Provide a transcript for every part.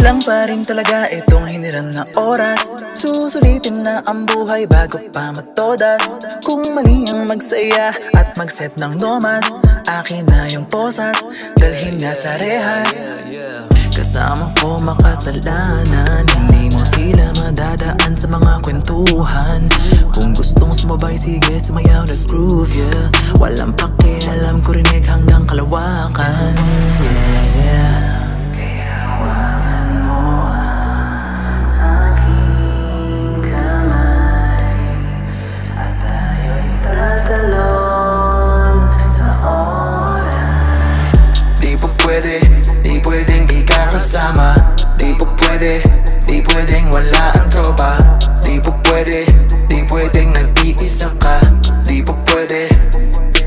Kulang pa rin talaga itong hiniram na oras. Susulitin na ang buhay bago pa matodas. Kung mali ang magsaya at mag-set ng nomas, akin na yung posas, dalhin na sa rehas. Kasama ko makasalanan, hindi mo sila madadaan sa mga kwentuhan. Kung gustong sumabay, sige sumayaw, let's groove, yeah. Walang pakialam, kurinig hanggang kalawakan, yeah. Kaya hawakan mo ang aking kamay at tayo'y tatalon sa oras. Di po pwede, di pwedeng di ka kasama. Di po pwede, di pwedeng wala ang tropa. Di po pwede, di pwedeng nag-iisa ka. Di po pwede,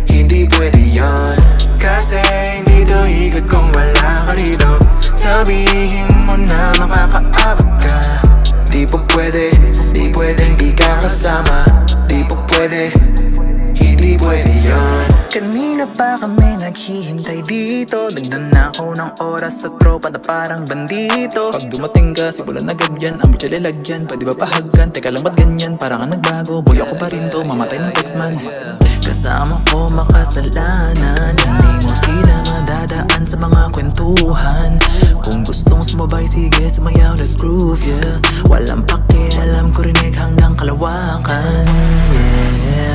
hindi pwede yon. Kasi hindi to ikot kung wala ka rito. Sabihin mo na makakaabot ka. Di po pwede, di pwedeng di ka kasama. Di po pwede, hindi pwede yon. Kanina pa kami naghihintay dito. Dagdan na ako ng oras sa tropa na parang bandito. Pag dumating ka, simulan agad yan, ang bitsa lalagyan. Pwede ba pahagkan? Teka lang ba't ganyan? Parang ang nagbago, boy ako pa rin to, mamatay ng text man. Kasama ko makasalanan, hindi mo sila madadaan sa mga kwentuhan. Kung gustong sumabay, sige sumayaw, let's groove, yeah. Walang pakialam, kurinig hanggang kalawakan, yeah.